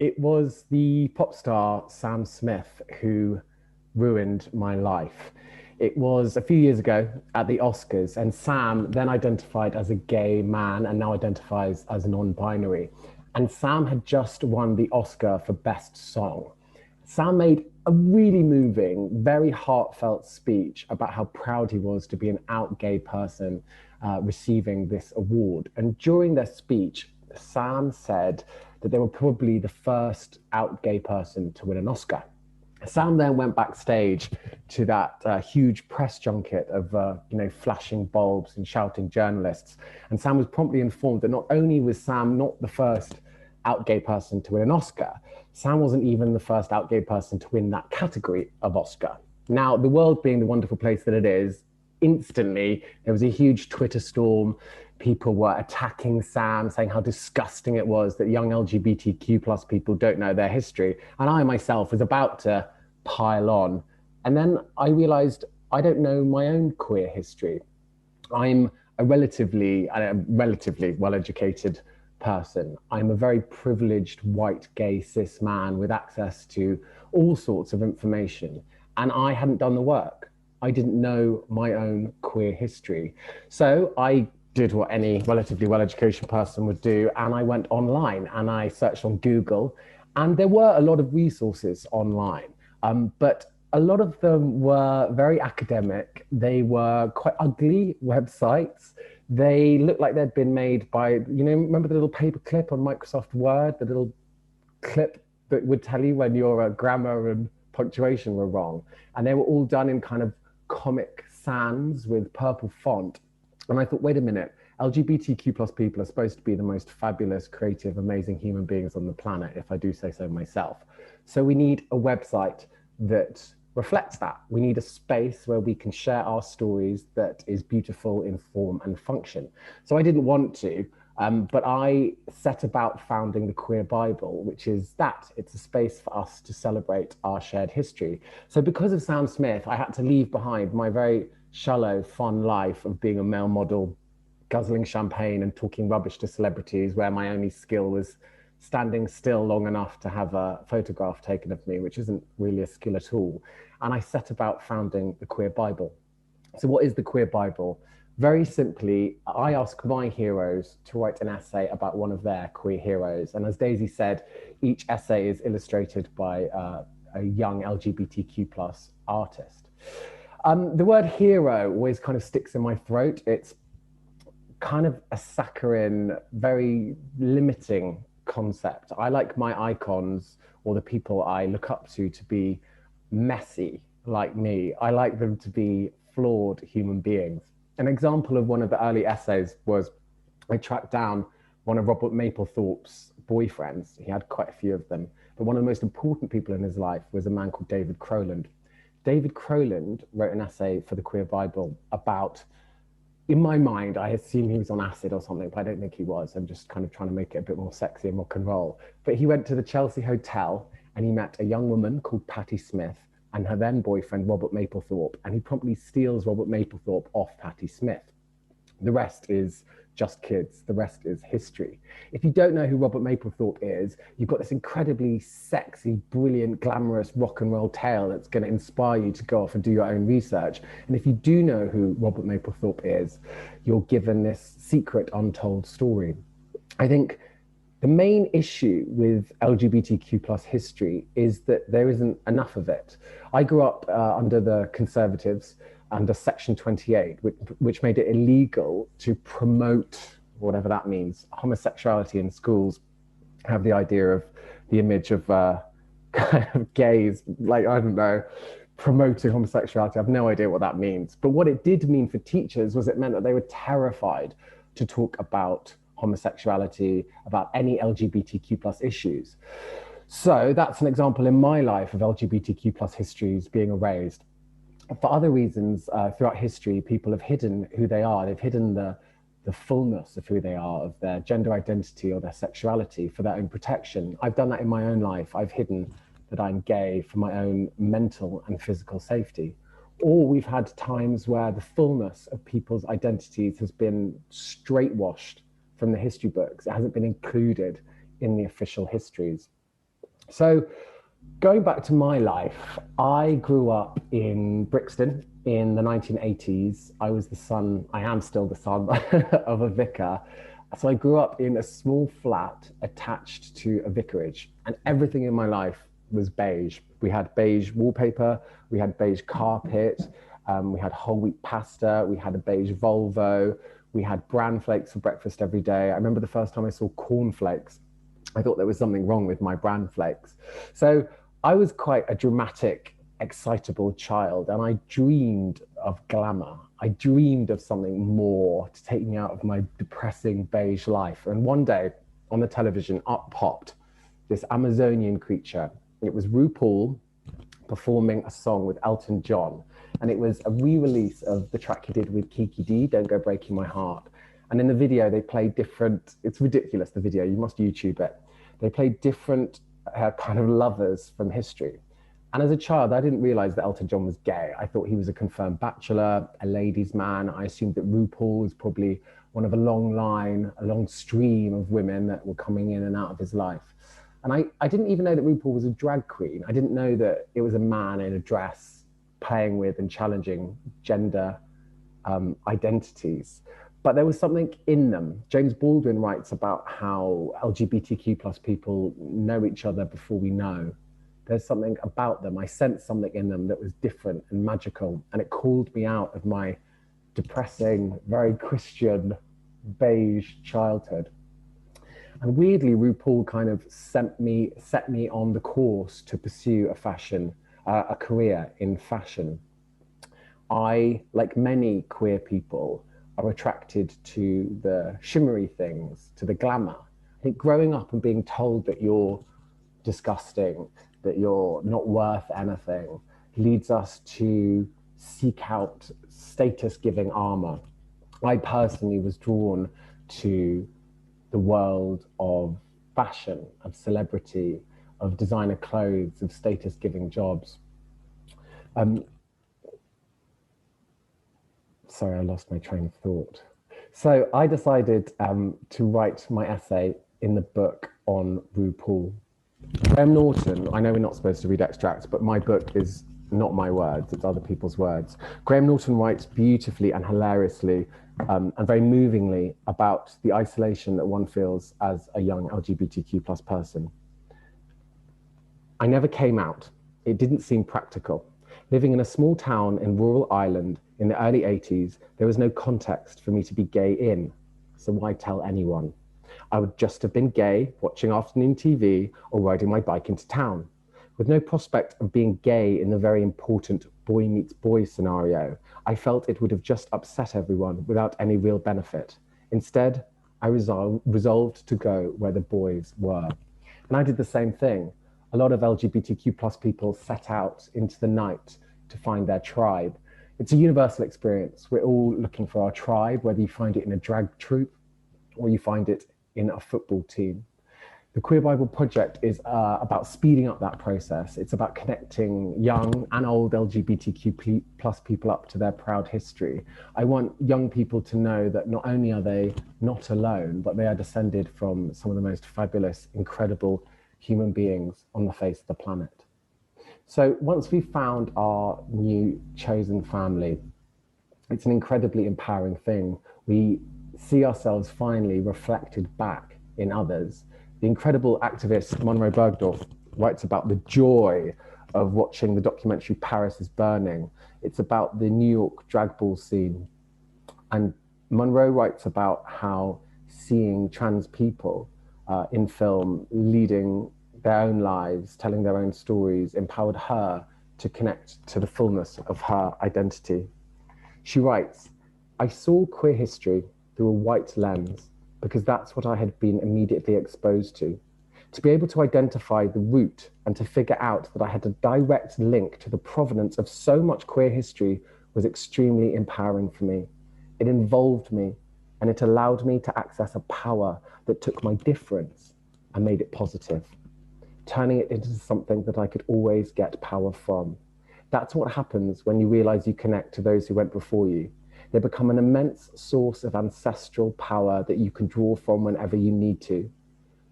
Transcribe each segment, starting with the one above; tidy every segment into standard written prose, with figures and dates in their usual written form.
It was the pop star Sam Smith who ruined my life. It was a few years ago at the Oscars, and Sam then identified as a gay man and now identifies as non-binary. And Sam had just won the Oscar for Best Song. Sam made a really moving, very heartfelt speech about how proud he was to be an out gay person receiving this award. And during their speech, Sam said that they were probably the first out gay person to win an Oscar. Sam then went backstage to that huge press junket of flashing bulbs and shouting journalists, and Sam was promptly informed that not only was Sam not the first out gay person to win an Oscar, Sam wasn't even the first out gay person to win that category of Oscar. Now, the world being the wonderful place that it is, instantly there was a huge Twitter storm. People were attacking Sam, saying how disgusting it was that young LGBTQ plus people don't know their history. And I myself was about to pile on. And then I realized I don't know my own queer history. I'm a relatively well-educated person. I'm a very privileged white gay cis man with access to all sorts of information. And I hadn't done the work. I didn't know my own queer history. So I did what any relatively well-educated person would do, and I went online and I searched on Google, and there were a lot of resources online, but a lot of them were very academic. They were quite ugly websites. They looked like they'd been made by, remember the little paper clip on Microsoft Word, the little clip that would tell you when your grammar and punctuation were wrong. And they were all done in kind of Comic Sans with purple font. And I thought, wait a minute, LGBTQ plus people are supposed to be the most fabulous, creative, amazing human beings on the planet, if I do say so myself. So we need a website that reflects that. We need a space where we can share our stories that is beautiful in form and function. So I didn't want to, but I set about founding the Queer Bible, which is that. It's a space for us to celebrate our shared history. So because of Sam Smith, I had to leave behind my very shallow, fun life of being a male model, guzzling champagne and talking rubbish to celebrities, where my only skill was standing still long enough to have a photograph taken of me, which isn't really a skill at all. And I set about founding the Queer Bible. So what is the Queer Bible? Very simply, I ask my heroes to write an essay about one of their queer heroes. And as Daisy said, each essay is illustrated by a young LGBTQ plus artist. The word hero always kind of sticks in my throat. It's kind of a saccharine, very limiting concept. I like my icons or the people I look up to be messy like me. I like them to be flawed human beings. An example of one of the early essays was I tracked down one of Robert Mapplethorpe's boyfriends. He had quite a few of them, but one of the most important people in his life was a man called David Crowland. David Crowland wrote an essay for the Queer Bible about, in my mind, I assume he was on acid or something, but I don't think he was. I'm just kind of trying to make it a bit more sexy and rock and roll. But he went to the Chelsea Hotel and he met a young woman called Patti Smith and her then boyfriend, Robert Mapplethorpe, and he promptly steals Robert Mapplethorpe off Patti Smith. The rest is just kids. The rest is history. If you don't know who Robert Mapplethorpe is, you've got this incredibly sexy, brilliant, glamorous rock and roll tale that's going to inspire you to go off and do your own research. And if you do know who Robert Mapplethorpe is, you're given this secret, untold story. I think the main issue with LGBTQ plus history is that there isn't enough of it. I grew up under the Conservatives, under Section 28, which made it illegal to promote, whatever that means, homosexuality in schools. Have the idea of the image of kind of gays, like, I don't know, promoting homosexuality. I have no idea what that means. But what it did mean for teachers was it meant that they were terrified to talk about homosexuality, about any LGBTQ plus issues. So that's an example in my life of LGBTQ plus histories being erased. For other reasons, throughout history, people have hidden who they are. They've hidden the fullness of who they are, of their gender identity or their sexuality for their own protection. I've done that in my own life. I've hidden that I'm gay for my own mental and physical safety. Or we've had times where the fullness of people's identities has been straight washed from the history books. It hasn't been included in the official histories. So, going back to my life, I grew up in Brixton in the 1980s. I was the son, I am still the son of a vicar. So I grew up in a small flat attached to a vicarage, and everything in my life was beige. We had beige wallpaper, we had beige carpet, we had whole wheat pasta, we had a beige Volvo, we had bran flakes for breakfast every day. I remember the first time I saw cornflakes. I thought there was something wrong with my bran flakes. So I was quite a dramatic, excitable child, and I dreamed of glamour. I dreamed of something more to take me out of my depressing beige life. And one day on the television, up popped this Amazonian creature. It was RuPaul performing a song with Elton John. And it was a re release of the track he did with Kiki D, Don't Go Breaking My Heart. And in the video, they played different, it's ridiculous, the video, you must YouTube it. They played different kind of lovers from history. And as a child, I didn't realize that Elton John was gay. I thought he was a confirmed bachelor, a ladies' man. I assumed that RuPaul was probably one of a long line, a long stream of women that were coming in and out of his life. And I didn't even know that RuPaul was a drag queen. I didn't know that it was a man in a dress playing with and challenging gender identities. But there was something in them. James Baldwin writes about how LGBTQ plus people know each other before we know. There's something about them. I sensed something in them that was different and magical. And it called me out of my depressing, very Christian, beige childhood. And weirdly, RuPaul kind of set me on the course to pursue a career in fashion. I, like many queer people, are attracted to the shimmery things, to the glamour. I think growing up and being told that you're disgusting, that you're not worth anything, leads us to seek out status giving armor. I personally was drawn to the world of fashion, of celebrity, of designer clothes, of status giving jobs. Um, Sorry, I lost my train of thought. So I decided to write my essay in the book on RuPaul. Graham Norton, I know we're not supposed to read extracts, but my book is not my words, it's other people's words. Graham Norton writes beautifully and hilariously and very movingly about the isolation that one feels as a young LGBTQ plus person. I never came out. It didn't seem practical. Living in a small town in rural Ireland in the early 80s, there was no context for me to be gay in. So why tell anyone? I would just have been gay, watching afternoon TV or riding my bike into town. With no prospect of being gay in the very important boy meets boy scenario, I felt it would have just upset everyone without any real benefit. Instead, I resolved to go where the boys were. And I did the same thing. A lot of LGBTQ plus people set out into the night to find their tribe. It's a universal experience. We're all looking for our tribe, whether you find it in a drag troupe or you find it in a football team. The Queer Bible Project is about speeding up that process. It's about connecting young and old LGBTQ plus people up to their proud history. I want young people to know that not only are they not alone, but they are descended from some of the most fabulous, incredible human beings on the face of the planet. So once we've found our new chosen family, it's an incredibly empowering thing. We see ourselves finally reflected back in others. The incredible activist Monroe Bergdorf writes about the joy of watching the documentary Paris is Burning. It's about the New York drag ball scene. And Monroe writes about how seeing trans people in film leading their own lives, telling their own stories, empowered her to connect to the fullness of her identity. She writes, I saw queer history through a white lens because that's what I had been immediately exposed to. To be able to identify the root and to figure out that I had a direct link to the provenance of so much queer history was extremely empowering for me. It involved me and it allowed me to access a power that took my difference and made it positive, turning it into something that I could always get power from. That's what happens when you realize you connect to those who went before you. They become an immense source of ancestral power that you can draw from whenever you need to.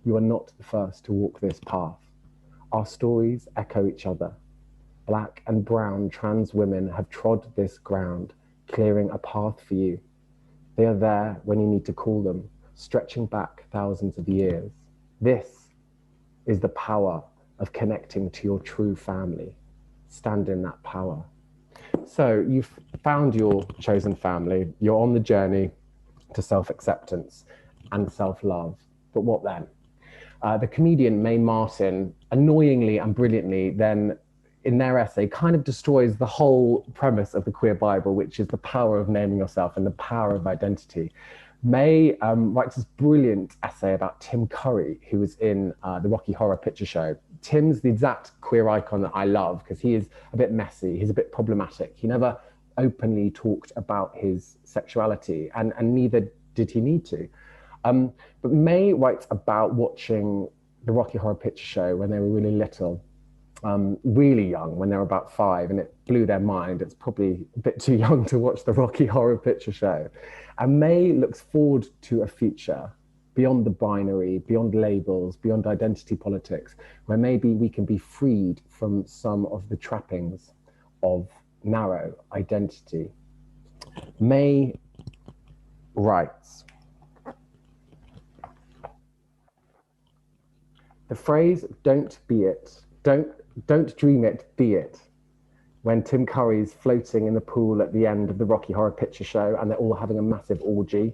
You are not the first to walk this path. Our stories echo each other. Black and brown trans women have trod this ground, clearing a path for you. They are there when you need to call them, stretching back thousands of years. This is the power of connecting to your true family. Stand in that power. So you've found your chosen family. You're on the journey to self-acceptance and self-love. But what then? The comedian Mae Martin, annoyingly and brilliantly, then in their essay, kind of destroys the whole premise of the queer Bible, which is the power of naming yourself and the power of identity. May writes this brilliant essay about Tim Curry, who was in the Rocky Horror Picture Show. Tim's the exact queer icon that I love because he is a bit messy, he's a bit problematic. He never openly talked about his sexuality, and neither did he need to. But May writes about watching the Rocky Horror Picture Show when they were really little, really young, when they were about 5, and it blew their mind. It's probably a bit too young to watch the Rocky Horror Picture Show. And May looks forward to a future beyond the binary, beyond labels, beyond identity politics, where maybe we can be freed from some of the trappings of narrow identity. May writes, the phrase "don't be it," don't dream it, be it. When Tim Curry's floating in the pool at the end of the Rocky Horror Picture Show and they're all having a massive orgy,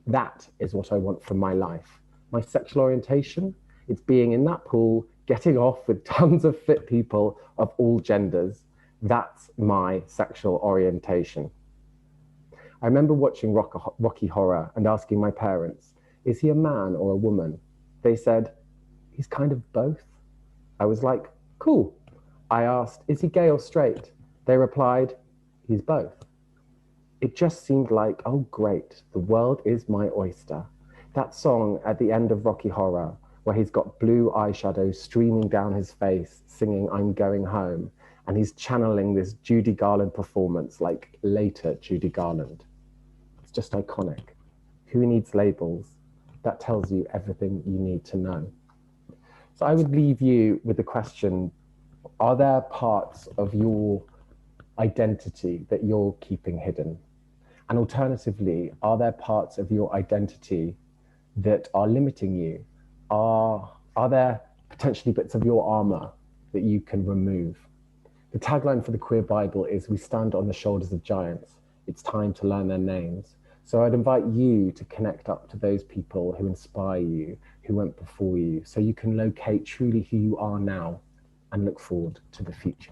that is what I want from my life. My sexual orientation, it's being in that pool, getting off with tons of fit people of all genders. That's my sexual orientation. I remember watching Rocky Horror and asking my parents, is he a man or a woman? They said, he's kind of both. I was like, cool. I asked, is he gay or straight? They replied, he's both. It just seemed like, oh great, the world is my oyster. That song at the end of Rocky Horror, where he's got blue eyeshadow streaming down his face, singing I'm Going Home, and he's channeling this Judy Garland performance like later Judy Garland. It's just iconic. Who needs labels? That tells you everything you need to know. So I would leave you with the question, are there parts of your identity that you're keeping hidden? And alternatively, are there parts of your identity that are limiting you? Are there potentially bits of your armor that you can remove? The tagline for the Queer Bible is, we stand on the shoulders of giants. It's time to learn their names. So I'd invite you to connect up to those people who inspire you, who went before you, so you can locate truly who you are now and look forward to the future.